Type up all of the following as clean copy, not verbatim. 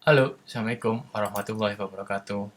Halo, Assalamualaikum warahmatullahi wabarakatuh.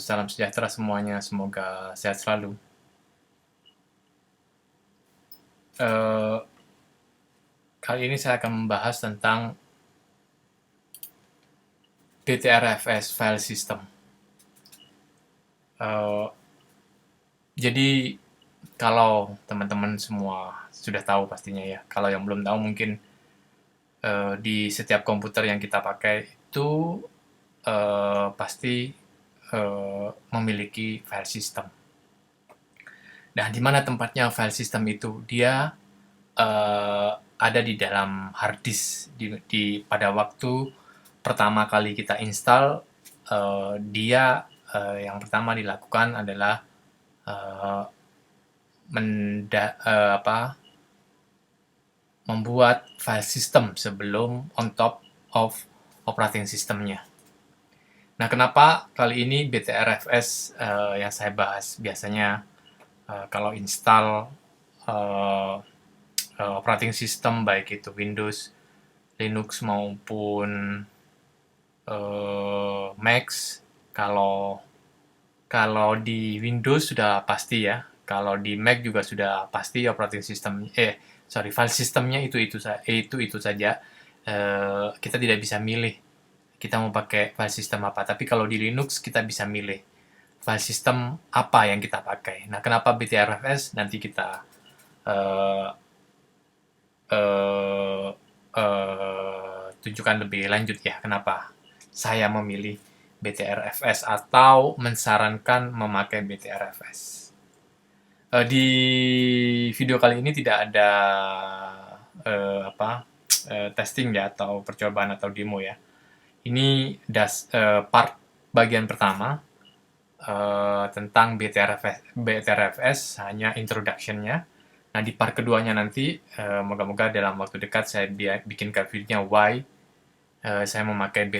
Salam sejahtera semuanya, semoga sehat selalu. Eh, Kali ini saya akan membahas tentang BTRFS file system. Eh, jadi kalau teman-teman semua sudah tahu pastinya ya, kalau yang belum tahu mungkin di setiap komputer yang kita pakai itu pasti memiliki file system. Nah, di mana tempatnya file system itu? Dia ada di dalam hard disk pada waktu pertama kali kita install. Dia yang pertama dilakukan adalah eh, membuat file system sebelum on top of operating systemnya. Nah, kenapa kali ini BTRFS yang saya bahas? Biasanya kalau install eh, operating system baik itu Windows, Linux maupun Mac. Kalau kalau di Windows sudah pasti ya. Kalau di Mac juga sudah pasti operating system file systemnya itu saja. Kita tidak bisa milih kita mau pakai file system apa. Tapi kalau di Linux kita bisa milih file system apa yang kita pakai. Nah, kenapa BTRFS? Nanti kita eh, eh, tunjukkan lebih lanjut ya kenapa saya memilih BTRFS atau mensarankan memakai BTRFS. Di video kali ini tidak ada testing ya atau percobaan atau demo ya. Ini part bagian pertama tentang BTRFS hanya introduction-nya. Nah, di part keduanya nanti, moga-moga dalam waktu dekat saya bikinkan videonya why saya memakai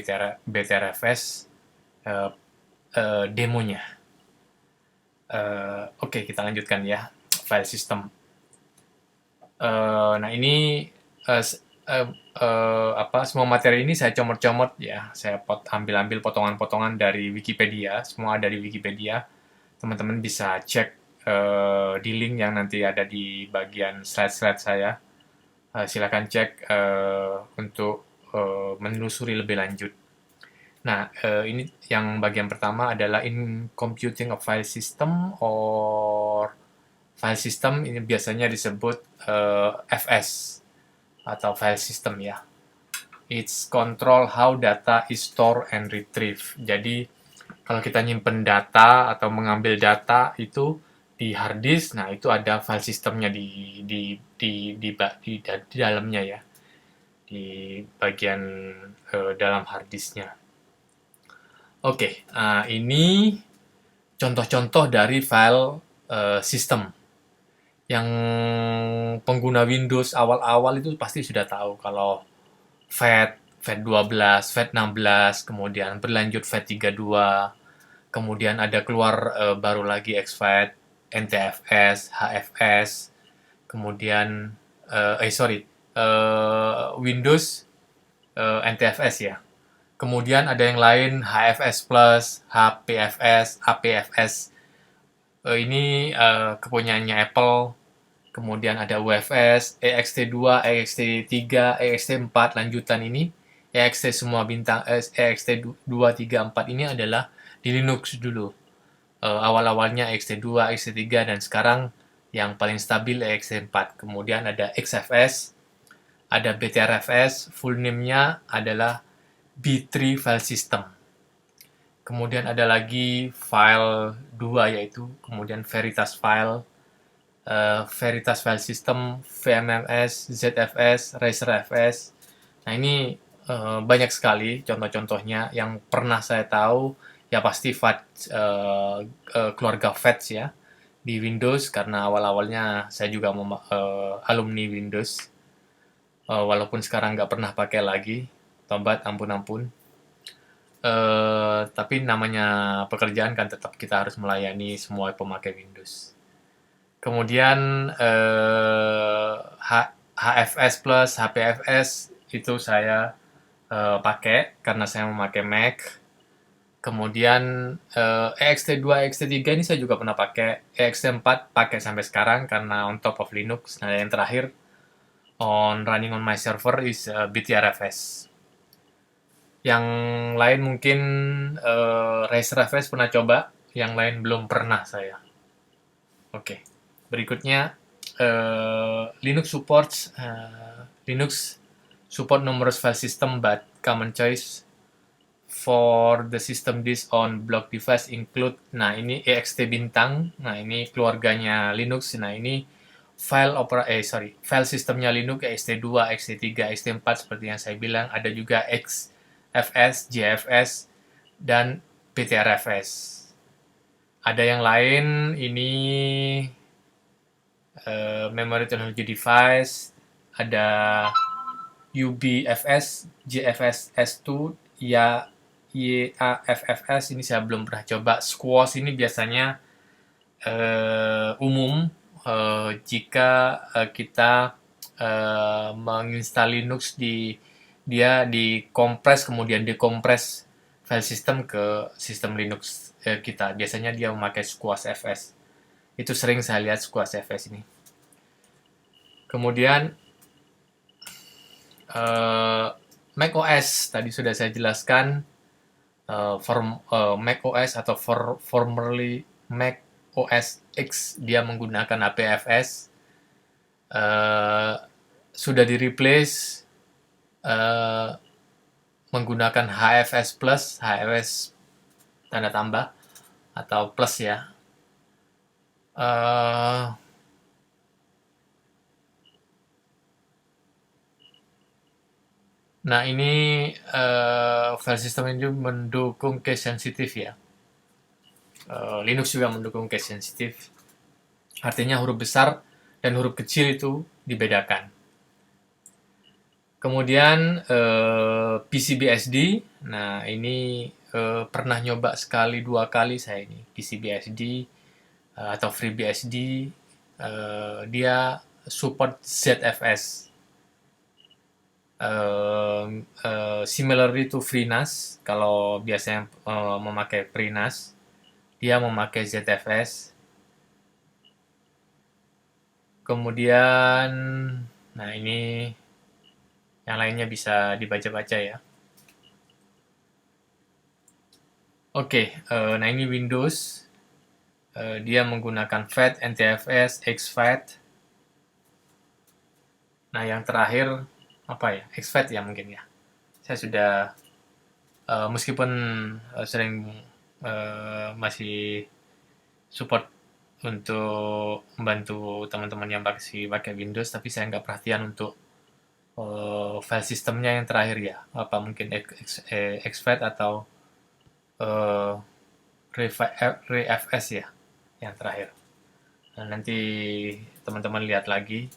BTRFS demonya. Oke, kita lanjutkan ya. File system. Nah, ini semua materi ini saya comot-comot ya. Saya ambil-ambil potongan-potongan dari Wikipedia. Semua ada di Wikipedia. Teman-teman bisa cek di link yang nanti ada di bagian slide-slide saya. Silakan cek untuk menelusuri lebih lanjut. Nah, ini yang bagian pertama adalah in computing a file system or file system ini biasanya disebut FS atau file system ya. It's control how data is stored and retrieved. Jadi kalau kita nyimpen data atau mengambil data itu di hard disk, nah itu ada file systemnya di dalamnya ya, di bagian dalam hard disknya. Oke, ini contoh-contoh dari file system yang pengguna Windows awal-awal itu pasti sudah tahu kalau FAT 12, FAT 16, kemudian berlanjut FAT 32, kemudian ada keluar baru lagi exFAT, NTFS, HFS, kemudian Windows NTFS ya. Kemudian ada yang lain HFS Plus, HPFS, APFS. Ini kepunyaannya Apple. Kemudian ada UFS, EXT2, EXT3, EXT4 lanjutan ini. EXT semua bintang EXT 2, 3, 4 ini adalah di Linux dulu. Awal-awalnya EXT2, EXT3 dan sekarang yang paling stabil EXT4. Kemudian ada XFS, ada BTRFS, full name-nya adalah B3 File System. Kemudian ada lagi file 2 yaitu kemudian Veritas File System, VMMS, ZFS, RacerFS. Nah, ini banyak sekali contoh-contohnya yang pernah saya tahu. Ya pasti keluarga VATS ya di Windows karena awal-awalnya saya juga alumni Windows. Walaupun sekarang nggak pernah pakai lagi, tobat ampun-ampun. Tapi namanya pekerjaan kan tetap kita harus melayani semua pemakai Windows. Kemudian HFS plus HPFS itu saya pakai karena saya memakai Mac. Kemudian ext2, ext3 ini saya juga pernah pakai. ext4 pakai sampai sekarang karena on top of Linux. Nah, yang terakhir running on my server is BTRFS. Yang lain mungkin RacerFS pernah coba, yang lain belum pernah saya. Oke, berikutnya Linux support numerous file system, but common choice for the system disk on block device include, nah ini ext bintang, nah ini keluarganya Linux, nah ini file sistemnya Linux ext2, ext3, ext4 seperti yang saya bilang, ada juga XFS, JFS, dan PTRFS. Ada yang lain, ini Memory Technology Device, ada UBFS, JFS S2, YAFFS, ini saya belum pernah coba. Squash ini biasanya umum jika kita menginstal Linux dia dikompres, kemudian dikompres file system ke sistem Linux kita. Biasanya dia memakai Squash FS. Itu sering saya lihat Squash FS ini. Kemudian macOS tadi sudah saya jelaskan. macOS atau formerly Mac OS X, dia menggunakan APFS. Sudah di-replace menggunakan HFS Plus, HFS tanda tambah atau plus ya. Nah, ini file system ini mendukung case sensitif ya. Linux juga mendukung case sensitif. Artinya huruf besar dan huruf kecil itu dibedakan. Kemudian PCBSD. Nah, ini pernah nyoba sekali 2 kali saya ini. PCBSD atau FreeBSD. Dia support ZFS. Similarly to FreeNAS, kalau biasanya memakai FreeNAS, dia memakai ZFS. Kemudian, nah ini yang lainnya bisa dibaca-baca ya. Oke, nah ini Windows. Dia menggunakan FAT, NTFS, exFAT. Nah, yang terakhir apa ya? exFAT ya mungkin ya. Saya sudah meskipun sering masih support untuk membantu teman-teman yang pakai Windows, tapi saya nggak perhatian untuk file sistemnya yang terakhir ya. Apa mungkin exFAT atau ReFS ya yang terakhir. Nah, nanti teman-teman lihat lagi.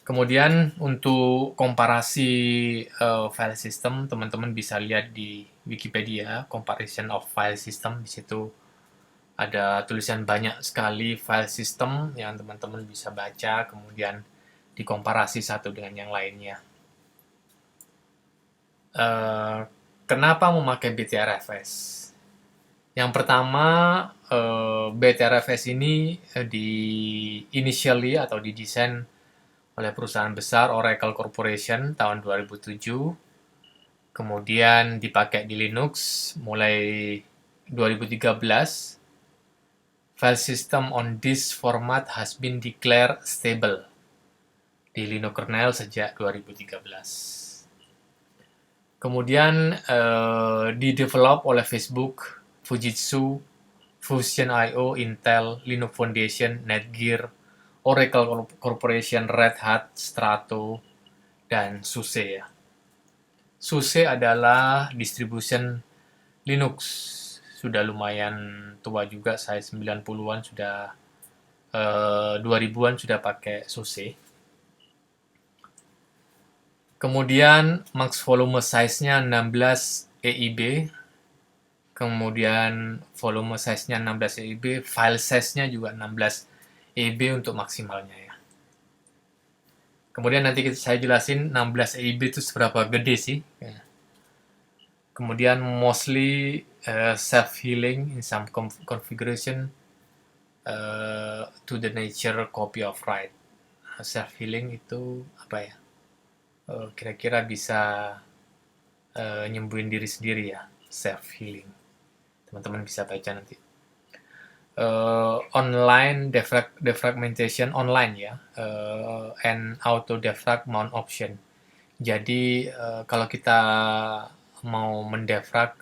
Kemudian untuk komparasi file system, teman-teman bisa lihat di Wikipedia, comparison of file system. Di situ ada tulisan banyak sekali file system yang teman-teman bisa baca, kemudian dikomparasi satu dengan yang lainnya. Kenapa memakai BTRFS? Yang pertama, BTRFS ini initially atau didesain oleh perusahaan besar Oracle Corporation tahun 2007. Kemudian dipakai di Linux mulai 2013. File system on this format has been declared stable di Linux kernel sejak 2013. Kemudian di-develop oleh Facebook, Fujitsu, Fusion.io, Intel, Linux Foundation, Netgear, Oracle Corporation, Red Hat, Strato, dan SUSE ya. SUSE adalah distribution Linux. Sudah lumayan tua juga, saya 90-an sudah 2000-an sudah pakai SUSE. Kemudian max volume size-nya 16 EIB. Kemudian volume size-nya 16 EIB, file size-nya juga 16 EIB untuk maksimalnya ya. Kemudian nanti saya jelasin 16 EIB itu seberapa gede sih. Kemudian mostly self-healing in some configuration to the nature copy of write. Self-healing itu apa ya? Kira-kira bisa nyembuhin diri sendiri ya, self-healing. Teman-teman bisa baca nanti. Online defragmentation online ya, and auto defrag mount option. Jadi kalau kita mau mendefrag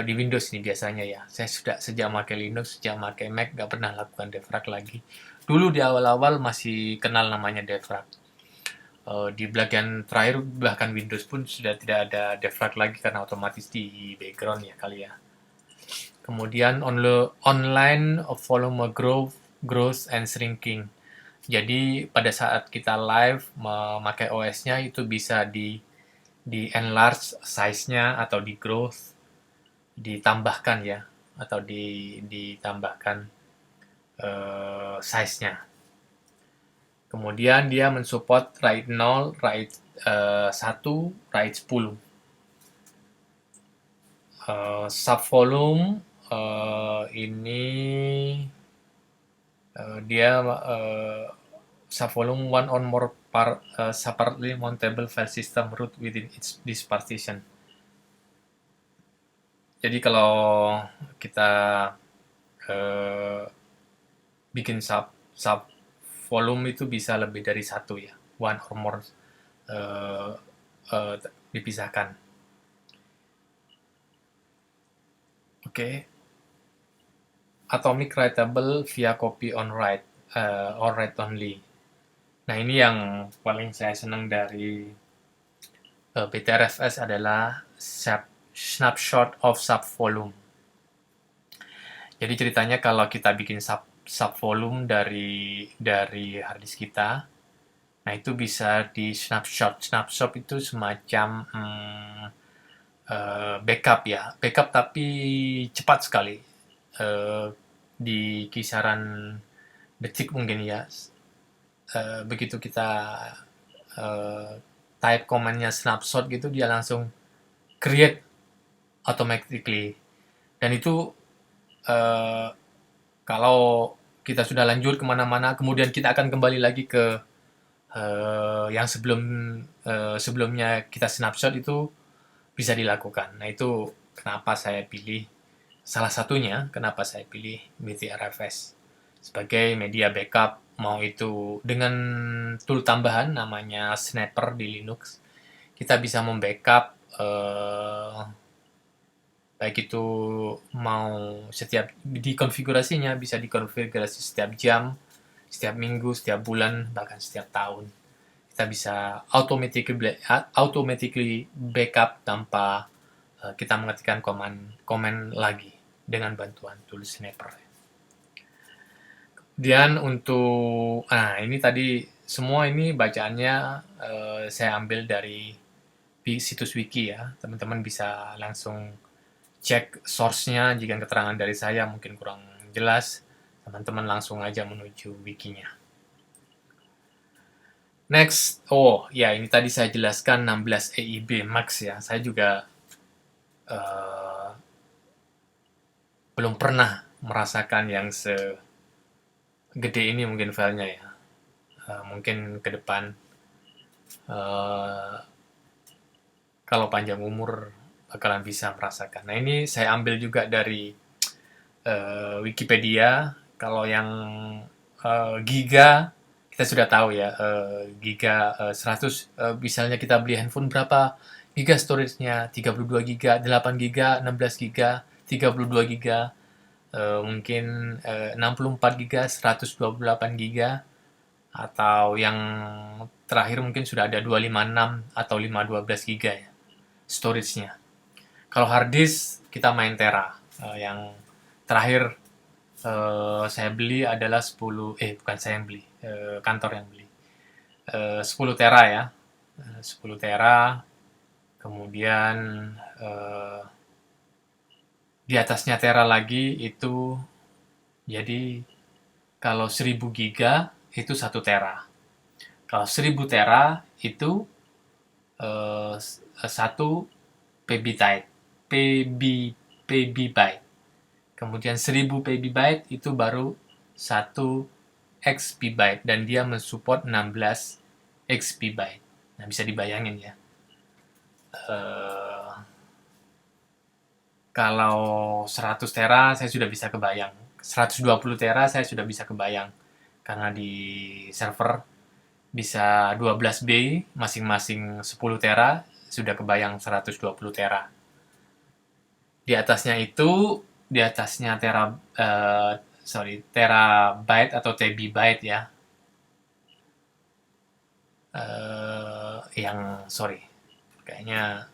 di Windows nih biasanya ya, saya sudah sejak pakai Linux, sejak pakai Mac nggak pernah lakukan defrag lagi. Dulu di awal-awal masih kenal namanya defrag. Di bagian terakhir bahkan Windows pun sudah tidak ada defrag lagi karena otomatis di background ya kali ya. Kemudian online volume growth and shrinking. Jadi pada saat kita live memakai OS-nya itu bisa di enlarge size-nya atau di growth, ditambahkan ya, atau ditambahkan size-nya. Kemudian dia mensupport RAID 0, RAID 1, RAID 10. Subvolume ini dia subvolume one or more separately mountable file system root within this partition. Jadi kalau kita bikin sub volume itu bisa lebih dari satu ya, one or more dipisahkan. Oke. Atomic writable via copy on write or write only. Nah ini yang paling saya senang dari BTRFS adalah snapshot of subvolume. Jadi ceritanya kalau kita bikin subvolume dari harddisk kita, nah itu bisa di snapshot. Snapshot itu semacam backup ya, backup tapi cepat sekali, di kisaran detik mungkin ya. Begitu kita type command-nya snapshot gitu, dia langsung create automatically. Dan itu kalau kita sudah lanjut kemana-mana, kemudian kita akan kembali lagi ke yang sebelumnya kita snapshot itu bisa dilakukan. Nah itu kenapa saya pilih, salah satunya kenapa saya pilih BTRFS sebagai media backup, mau itu dengan tool tambahan namanya Snapper di Linux. Kita bisa membackup baik itu mau setiap dikonfigurasinya bisa dikonfigurasi setiap jam, setiap minggu, setiap bulan, bahkan setiap tahun. Kita bisa automatically backup tanpa kita mengetikkan komen lagi dengan bantuan tool Snapper. Kemudian untuk ini tadi semua ini bacaannya saya ambil dari situs wiki ya. Teman-teman bisa langsung cek source-nya. Jika keterangan dari saya mungkin kurang jelas, teman-teman langsung aja menuju wikinya. Next, ya ini tadi saya jelaskan 16 EIB max ya. Saya juga belum pernah merasakan yang segede ini mungkin filenya ya. Mungkin ke depan kalau panjang umur bakalan bisa merasakan. Nah ini saya ambil juga dari Wikipedia. Kalau yang giga kita sudah tahu ya, giga 100, misalnya kita beli handphone berapa giga storage-nya, 32 giga, 8 giga, 16 giga, 32 giga, mungkin 64 giga, 128 giga, atau yang terakhir mungkin sudah ada 256 atau 512 giga ya storage-nya. Kalau hard disk kita main tera. Yang terakhir saya beli adalah 10, bukan saya yang beli, kantor yang beli. 10 tera ya. 10 tera. Kemudian di atasnya tera lagi itu jadi kalau 1000 giga itu 1 tera. Kalau 1000 tera itu 1 PB-byte. PB, PB-byte. Kemudian 1000 PB-byte itu baru 1 XB-byte dan dia mensupport 16 XB-byte. Nah, bisa dibayangin ya. Kalau 100 tera saya sudah bisa kebayang. 120 tera saya sudah bisa kebayang. Karena di server bisa 12B, masing-masing 10 tera, sudah kebayang 120 tera. Di atasnya itu, di atasnya terabyte atau TB-byte ya. Kayaknya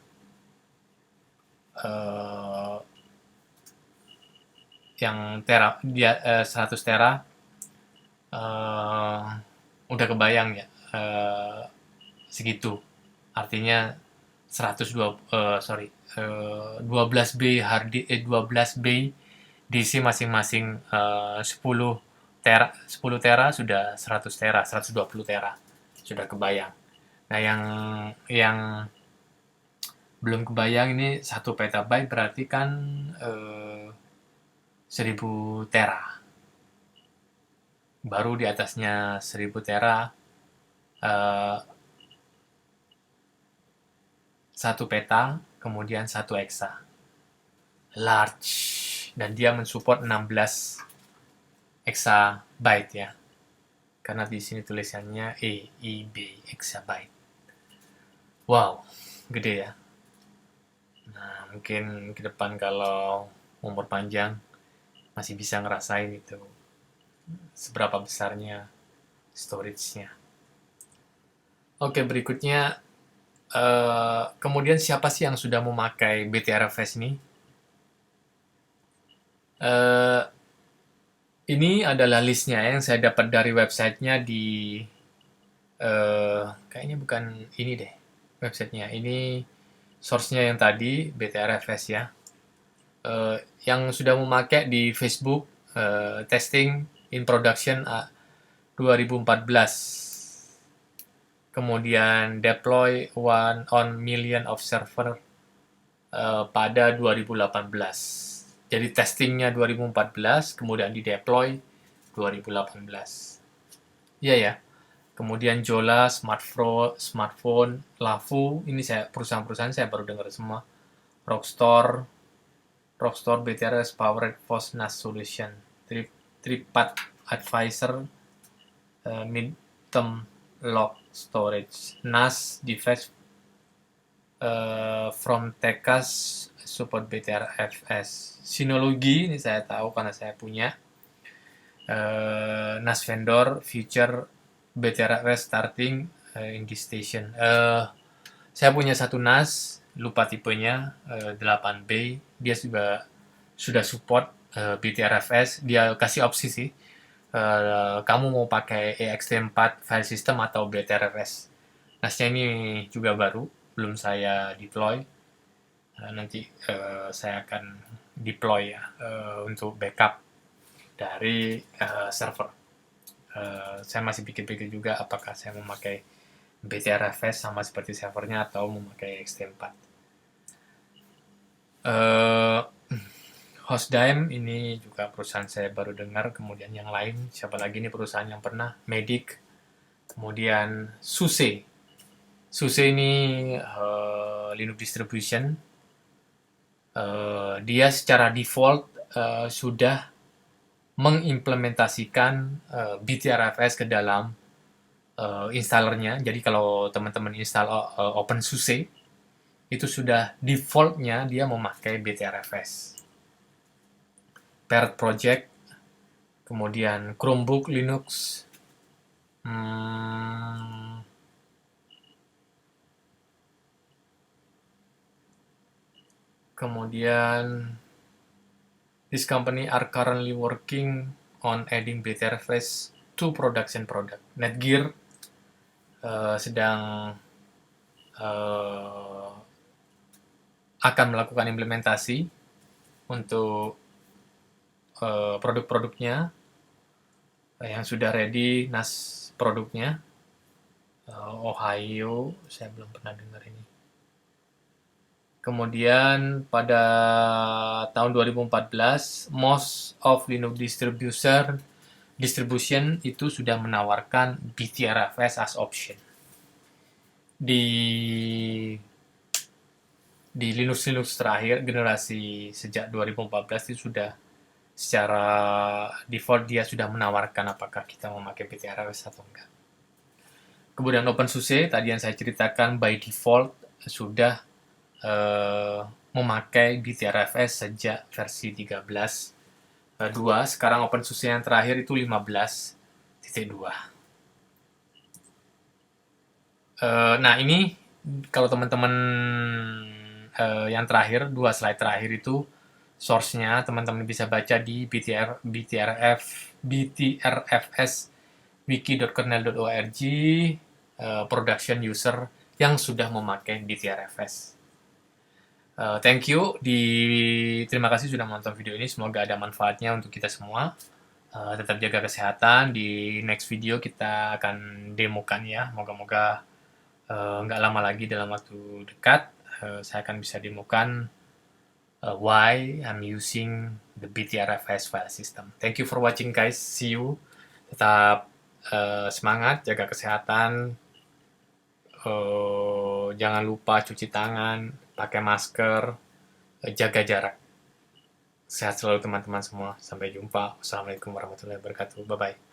yang 100 tera udah kebayang ya, segitu. Artinya 12B 12B diisi masing-masing 10 tera sudah 100 tera, 120 tera. Sudah kebayang. Nah, yang belum kebayang ini 1 petabyte berarti kan 1000 tera. Baru di atasnya 1000 tera 1 peta, kemudian 1 hexa. Large. Dan dia mensupport 16 exabyte ya. Karena di sini tulisannya EIB, exabyte. Wow, gede ya. Nah, mungkin ke depan kalau umur panjang masih bisa ngerasain itu seberapa besarnya storage-nya. Oke, berikutnya kemudian siapa sih yang sudah memakai BTRFS ini? Ini adalah listnya yang saya dapat dari websitenya di kayaknya bukan ini deh websitenya. Ini source-nya yang tadi BTRFS ya. Yang sudah memakai di Facebook testing in production 2014. Kemudian deploy on million of server pada 2018. Jadi testingnya 2014, kemudian di deploy 2018. Iya ya. Kemudian Jola, Smartphone, Lavu, ini perusahaan-perusahaan saya baru dengar semua. Rockstar, BTRS, Powered Post NAS Solution, Tripad Advisor, Midterm Log Storage, NAS Device from Tekas support BTRFS. Synology ini saya tahu karena saya punya. NAS vendor future BTRFS starting in this station. Saya punya satu NAS, lupa tipenya, 8B. Dia sudah support BTRFS. Dia kasih opsi sih. Kamu mau pakai ext4 file system atau BTRFS. NAS-nya ini juga baru, belum saya deploy. Nanti saya akan deploy ya untuk backup dari server. Saya masih pikir-pikir juga apakah saya memakai BTRFS sama seperti servernya atau memakai ext4. Hostdime ini juga perusahaan saya baru dengar. Kemudian yang lain, siapa lagi nih perusahaan yang pernah? Medic. Kemudian SUSE. SUSE ini Linux distribution. Dia secara default sudah mengimplementasikan BTRFS ke dalam installernya. Jadi kalau teman-teman install OpenSUSE, itu sudah defaultnya dia memakai BTRFS. Parrot Project, kemudian Chromebook Linux, kemudian this company are currently working on adding BTRFS to production product. Netgear sedang akan melakukan implementasi untuk produk-produknya yang sudah ready, NAS produknya. Ohio, saya belum pernah dengar ini. Kemudian pada tahun 2014, most of Linux distribution itu sudah menawarkan BTRFS as option. Di Linux terakhir generasi sejak 2014 itu sudah secara default dia sudah menawarkan apakah kita memakai BTRFS atau enggak. Kemudian OpenSUSE tadi yang saya ceritakan by default sudah eh, memakai BTRFS sejak versi 13.2. Sekarang OpenSUSE yang terakhir itu 15.2. Nah, ini kalau teman-teman yang terakhir, 2 slide terakhir itu source-nya teman-teman bisa baca di btrfs wiki.kernel.org production user yang sudah memakai BTRFS. Thank you. Terima kasih sudah menonton video ini. Semoga ada manfaatnya untuk kita semua. Tetap jaga kesehatan. Di next video kita akan demokan ya. Moga-moga nggak lama lagi dalam waktu dekat saya akan bisa demokan why I'm using the BTRFS file system. Thank you for watching guys. See you. Tetap semangat, jaga kesehatan. Jangan lupa cuci tangan, pakai masker, jaga jarak. Sehat selalu teman-teman semua. Sampai jumpa. Wassalamualaikum warahmatullahi wabarakatuh. Bye-bye.